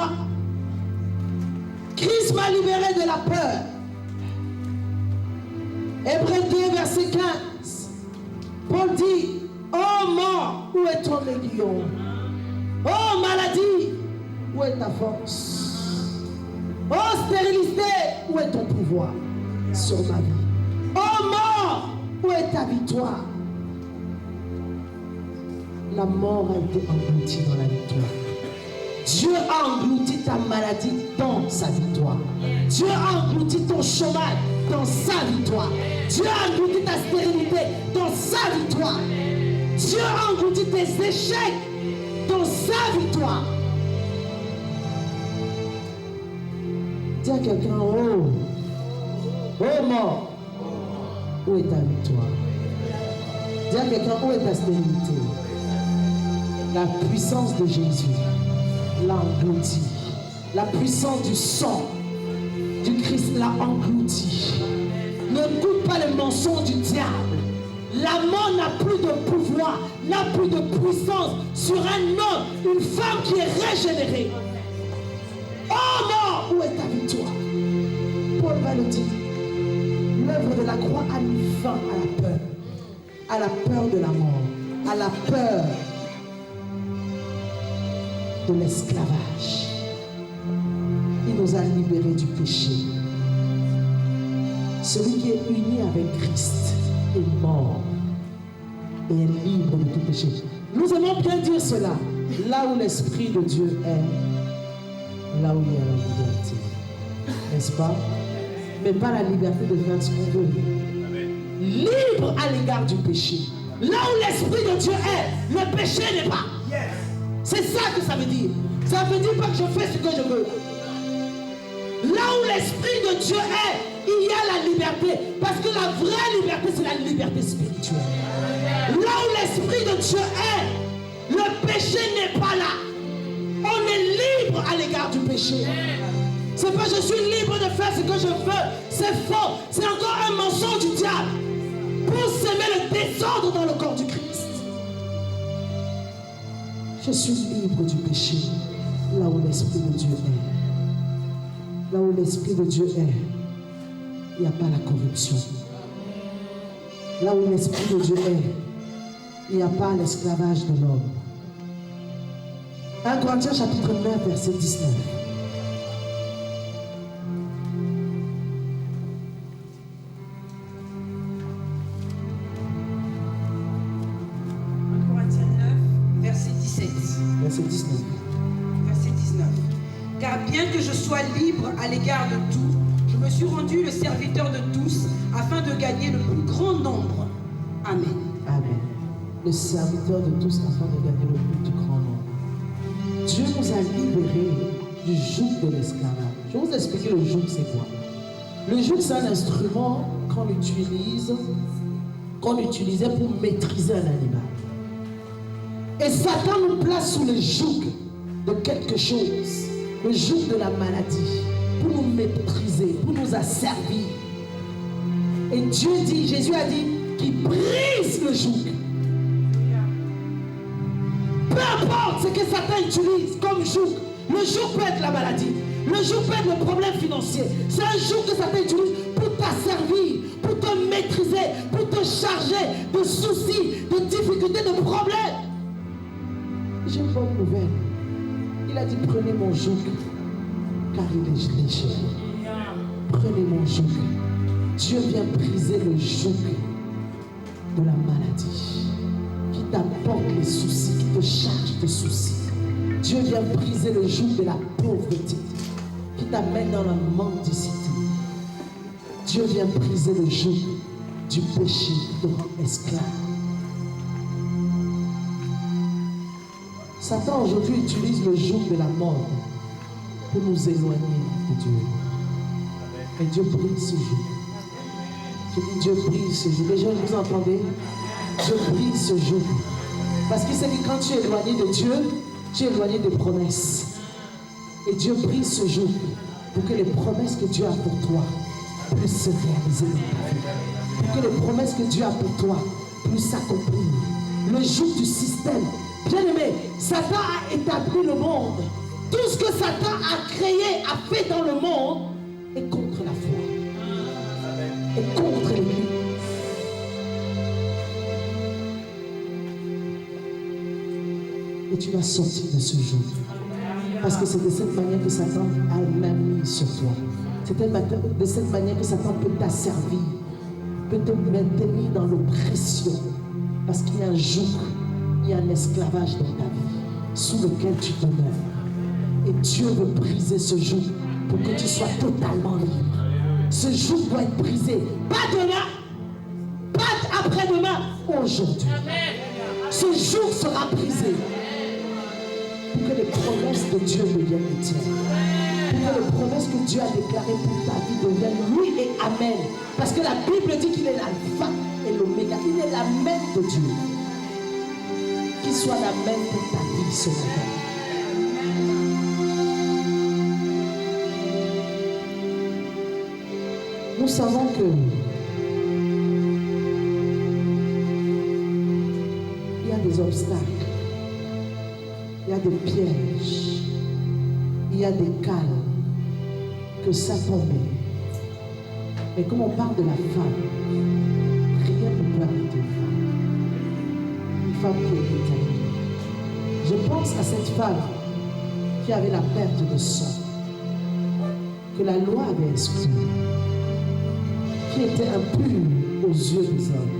moi. Christ m'a libéré de la peur. Hébreux 2, verset 15. Paul dit, oh mort, où est ton aiguillon? Oh maladie, où est ta force? Oh stérilité, où est ton pouvoir sur ma vie? Oh mort, où est ta victoire? La mort a été engloutie dans la victoire. Dieu a englouti ta maladie dans sa victoire. Dieu a englouti ton chômage dans sa victoire. Dieu a englouti ta stérilité dans sa victoire. Dieu a englouti tes échecs dans sa victoire. Dis à quelqu'un, oh mort, où est ta victoire? Dis à quelqu'un, où est ta stérilité? La puissance de Jésus l'a englouti. La puissance du sang du Christ l'a englouti. Ne écoute pas les mensonges du diable. La mort n'a plus de pouvoir, n'a plus de puissance sur un homme, une femme qui est régénérée. Oh mort, où est ta victoire? Paul va le dire. L'œuvre de la croix a mis fin à la peur de la mort, à la peur de l'esclavage. Il nous a libérés du péché. Celui qui est uni avec Christ est mort et est libre de tout péché. Nous aimons bien dire cela. Là où l'Esprit de Dieu est, là où il y a la liberté. N'est-ce pas? Mais pas la liberté de faire ce qu'on veut. Libre à l'égard du péché. Là où l'Esprit de Dieu est, le péché n'est pas. C'est ça que ça veut dire. Ça veut dire pas que je fais ce que je veux. Là où l'Esprit de Dieu est, il y a la liberté. Parce que la vraie liberté, c'est la liberté spirituelle. Là où l'Esprit de Dieu est, le péché n'est pas là. On est libre à l'égard du péché. C'est pas je suis libre de faire ce que je veux. C'est faux. C'est encore un mensonge du diable pour semer le désordre dans le corps du Christ. Je suis libre du péché. Là où l'Esprit de Dieu est. Là où l'Esprit de Dieu est, il n'y a pas la corruption. Là où l'Esprit de Dieu est, il n'y a pas l'esclavage de l'homme. 1 Corinthiens chapitre 9, verset 19. Verset 19. Car bien que je sois libre à l'égard de tout, je me suis rendu le serviteur de tous afin de gagner le plus grand nombre. Amen. Amen. Le serviteur de tous afin de gagner le plus grand nombre. Dieu nous a libérés du joug de l'esclavage. Je vais vous expliquer le joug, c'est quoi. Le joug, c'est un instrument qu'on utilisait pour maîtriser un animal. Et Satan nous place sous le joug de quelque chose, le joug de la maladie, pour nous maîtriser, pour nous asservir. Et Dieu dit, Jésus a dit, qu'il brise le joug. Peu importe ce que Satan utilise comme joug, le joug peut être la maladie, le joug peut être le problème financier. C'est un joug que Satan utilise pour t'asservir, pour te maîtriser, pour te charger de soucis, de difficultés, de problèmes. J'ai une bonne nouvelle. Il a dit, prenez mon joug, car il est léger. Prenez mon joug. Dieu vient briser le joug de la maladie, qui t'apporte les soucis, qui te charge de soucis. Dieu vient briser le joug de la pauvreté, qui t'amène dans la mendicité. Dieu vient briser le joug du péché, qui te rend esclave. Satan aujourd'hui utilise le joug de la mort pour nous éloigner de Dieu. Et Dieu brise ce joug. Je dis Dieu brise ce joug. Les gens, vous entendez? Dieu brise ce joug. Parce qu'il sait que quand tu es éloigné de Dieu, tu es éloigné des promesses. Et Dieu brise ce joug pour que les promesses que Dieu a pour toi puissent se réaliser dans ta vie. Pour que les promesses que Dieu a pour toi puissent s'accomplir. Le joug du système. Bien aimé, Satan a établi le monde. Tout ce que Satan a créé, a fait dans le monde est contre la foi. Et contre l'Église. Et tu vas sortir de ce jour. Parce que c'est de cette manière que Satan a même mis sur toi. C'est de cette manière que Satan peut t'asservir, peut te maintenir dans l'oppression. Parce qu'il y a un jour, il y a un esclavage dans ta vie, sous lequel tu demeures. Et Dieu veut briser ce joug pour que tu sois totalement libre. Ce joug doit être brisé. Pas demain, pas après-demain, aujourd'hui. Ce joug sera brisé. Pour que les promesses de Dieu deviennent les tiennes. Pour que les promesses que Dieu a déclarées pour ta vie deviennent oui et amen. Parce que la Bible dit qu'il est l'alpha et l'oméga. Il est l'amen de Dieu. Qu'il soit l'amen pour ta vie ce matin. Nous savons que il y a des obstacles. Il y a des pièges, il y a des cales que Satan met. Mais comme on parle de la femme, rien ne peut arrêter une femme qui est déterminée. Je pense à cette femme qui avait la perte de sang, que la loi avait exclue, qui était impure aux yeux des hommes,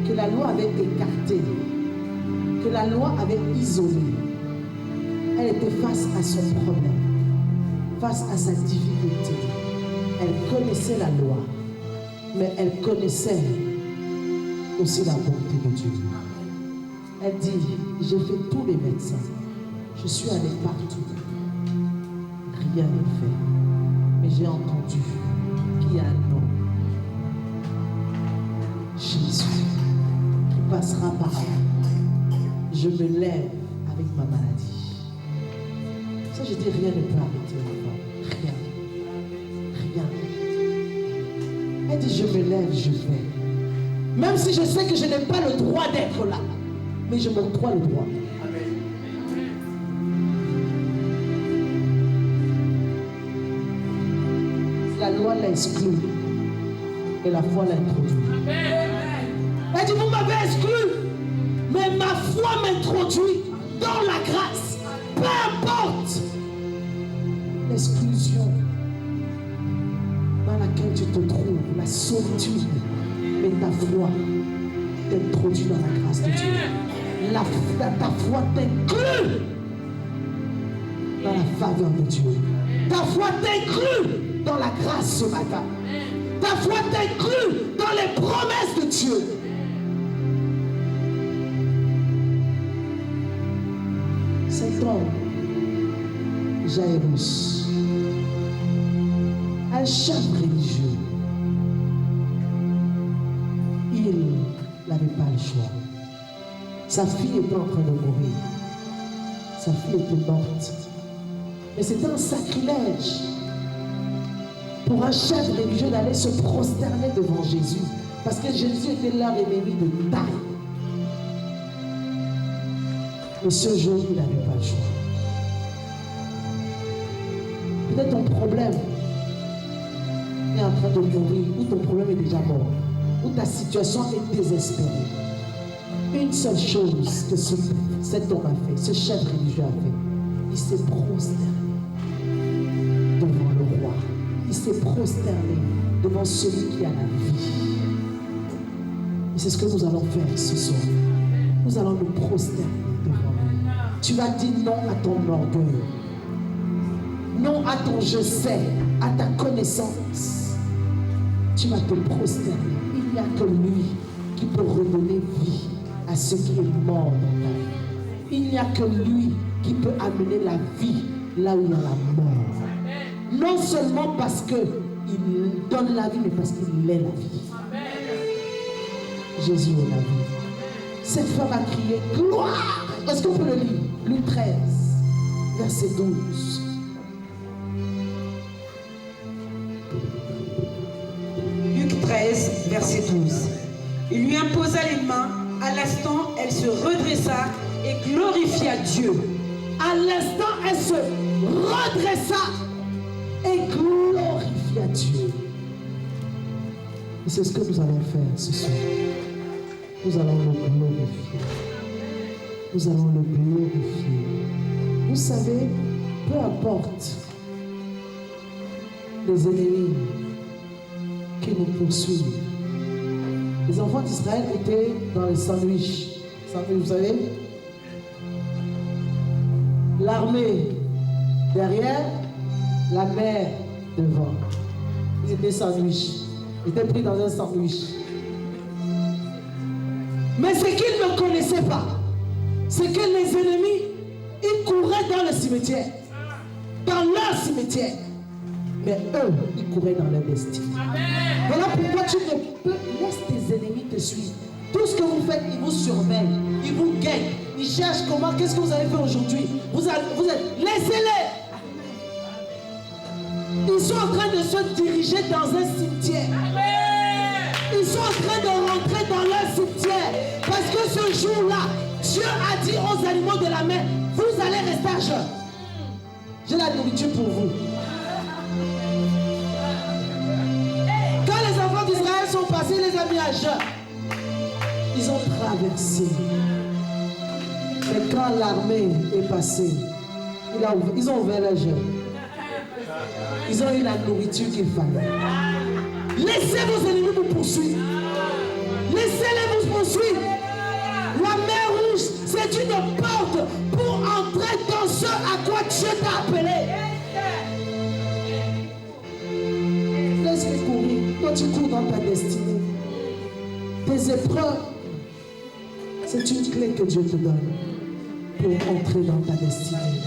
que la loi avait écartée, que la loi avait isolée. Elle était face à son problème, face à sa difficulté. Elle connaissait la loi, mais elle connaissait aussi la bonté de Dieu. Elle dit, j'ai fait tous les médecins, je suis allée partout, rien n'est fait. Mais j'ai entendu qu'il y a un homme, Jésus, qui passera par là. Je me lève avec ma maladie. Ça, je dis, rien ne peut arrêter la femme. Rien. Rien. Elle dit, je me lève, je vais. Même si je sais que je n'ai pas le droit d'être là. Mais je m'octroie le droit. La loi l'a exclu. Et la foi l'a introduit. Elle dit, vous m'avez exclu. Mais ma foi m'introduit dans la grâce. Peu importe l'exclusion dans laquelle tu te trouves, la solitude, mais ta foi t'introduit dans la grâce de Dieu. Ta foi t'inclut dans la faveur de Dieu. Ta foi t'inclut dans la grâce ce matin. Ta foi t'inclut dans les promesses de Dieu. Cet homme, Jairus, un chef religieux, il n'avait pas le choix. Sa fille était en train de mourir. Sa fille était morte. Mais c'était un sacrilège pour un chef religieux d'aller se prosterner devant Jésus. Parce que Jésus était leur ennemi de taille. Mais ce jour, il n'avait pas le choix. Peut-être ton problème est en train de mourir, ou ton problème est déjà mort, ou ta situation est désespérée. Une seule chose que cet homme a fait, ce chef religieux a fait, il s'est prosterné devant le roi. Il s'est prosterné devant celui qui a la vie. Et c'est ce que nous allons faire ce soir. Nous allons nous prosterner devant lui. Tu vas dire non à ton orgueil. Non à ton je sais, à ta connaissance. Tu vas te prosterner. Il n'y a que lui qui peut redonner vie à ce qui est mort dans ta vie. Il n'y a que lui qui peut amener la vie là où il y a la mort. Non seulement parce qu'il donne la vie, mais parce qu'il est la vie. Jésus est la vie. Cette femme a crié gloire. Est-ce qu'on peut le lire? Luc 13, verset 12. Luc 13, verset 12. Il lui imposa les mains. À l'instant, elle se redressa et glorifia Dieu. À l'instant, elle se redressa et glorifia Dieu. Et c'est ce que nous allons faire ce soir. Nous allons le glorifier. Nous allons le glorifier. Vous savez, peu importe les ennemis qui nous poursuivent. Les enfants d'Israël étaient dans les sandwichs. Vous savez, l'armée derrière, la mer devant. Ils étaient sandwichs. Ils étaient pris dans un sandwich. Mais ce qu'ils ne connaissaient pas, c'est que les ennemis, ils couraient dans le cimetière. Dans leur cimetière. Mais eux, ils couraient dans leur destin. Voilà pourquoi tu ne peux laisser tes ennemis te suivre. Tout ce que vous faites, ils vous surveillent, ils vous gagnent, ils cherchent comment, qu'est-ce que vous avez fait aujourd'hui. Vous êtes, laissez-les. Ils sont en train de se diriger dans un cimetière. Ils sont en train de rentrer dans leur cimetière. Parce que ce jour-là, Dieu a dit aux animaux de la mer, vous allez rester à jeun. J'ai la nourriture pour vous. Quand les enfants d'Israël sont passés, les a mis à jeun. Ils ont traversé. Mais quand l'armée est passée, ils ont ouvert la jeûne. Ils ont eu la nourriture qu'il fallait. Laissez vos ennemis vous poursuivre. Laissez-les vous poursuivre. La mer rouge, c'est une porte pour entrer dans ce à quoi Dieu t'a appelé. Laisse-les courir. Toi, tu cours dans ta destinée. Tes épreuves, c'est une clé que Dieu te donne pour entrer dans ta destinée.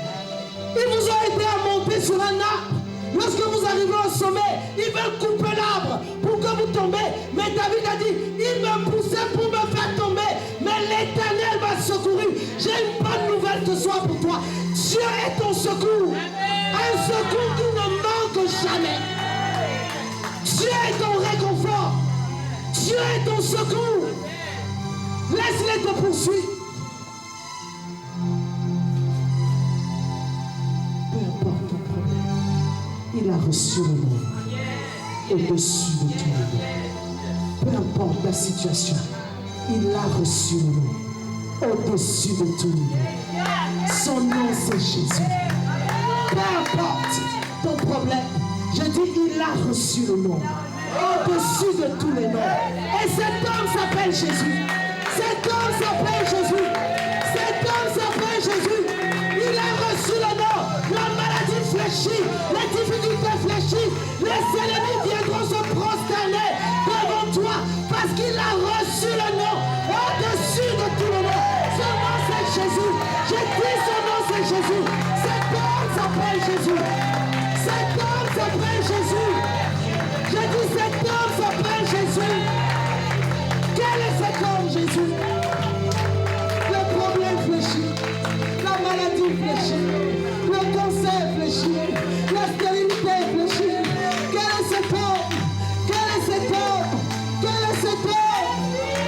Ils vous ont aidé à monter sur un arbre. Lorsque vous arrivez au sommet, ils veulent couper l'arbre pour que vous tombez. Mais David a dit, ils me poussaient pour me faire tomber. Mais l'Éternel va secourir. J'ai une bonne nouvelle ce soir pour toi. Dieu est ton secours. Un secours qui ne manque jamais. Dieu est ton réconfort. Dieu est ton secours. Laisse-les te poursuivre. Peu importe ton problème, il a reçu le nom au-dessus de tout le nom. Peu importe la situation, il a reçu le nom au-dessus de tout le nom. Son nom, c'est Jésus. Peu importe ton problème, je dis il a reçu le nom au-dessus de tous les noms. Et cet homme s'appelle Jésus. Cet homme s'appelle Jésus. Cet homme s'appelle Jésus. Il a reçu le nom. La maladie fléchit, les difficultés fléchissent. Les ennemis viendront se prosterner devant toi parce qu'il a reçu le nom au-dessus de tout le nom. Son nom c'est Jésus. J'ai dit son nom c'est Jésus. Cet homme s'appelle Jésus. Cet homme s'appelle Jésus. J'ai dit cet homme s'appelle Jésus. Quel est cet homme, Jésus? Le problème fléchit, la maladie fléchit, le cancer fléchit, la stérilité fléchit. Quel est cet homme? Quel est cet homme? Quel est cet homme?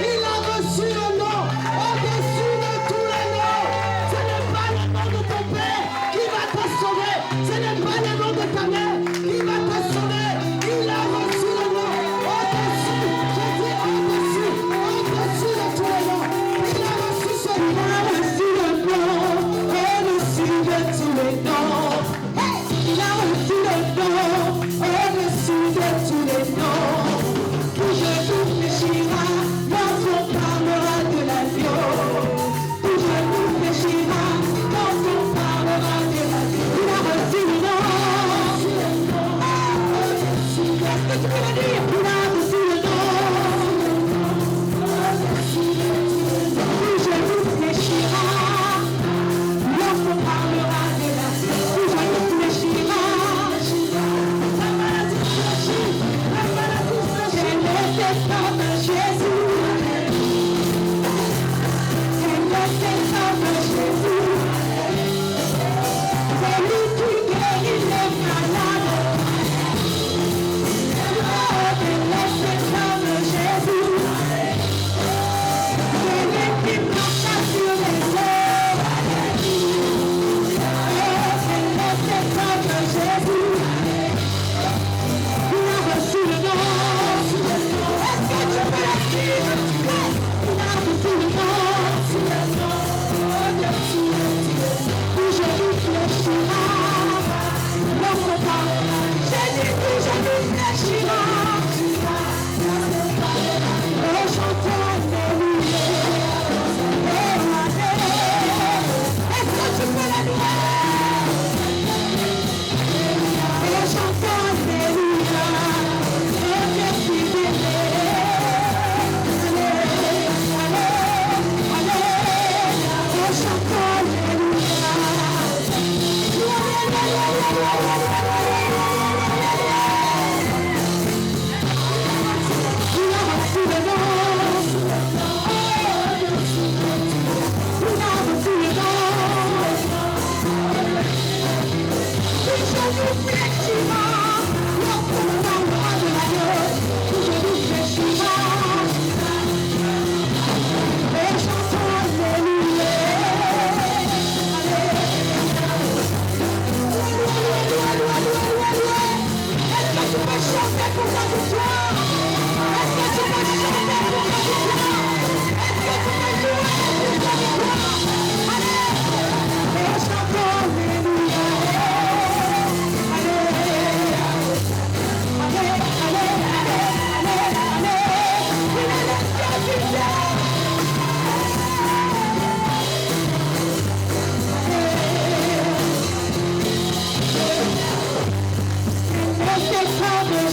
Il a reçu le nom au-dessus de tous les noms. Ce n'est pas le nom de ton père qui va te sauver. Ce n'est pas le nom de ta mère qui va te sauver. Il a reçu le nom au-dessus. Je dis au-dessus de tous les noms. Il a reçu ce nom. Il a reçu le nom au-dessus de tous les noms. Il a reçu le nom au-dessus de tous les noms. Tout genou fléchira lorsqu'on parlera de l'agneau. Tout genou fléchira lorsqu'on parlera de l'agneau. Il a reçu le nom.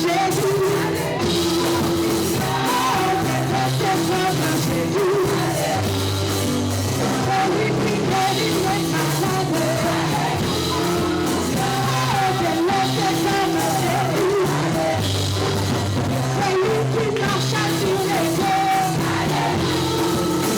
Jésus.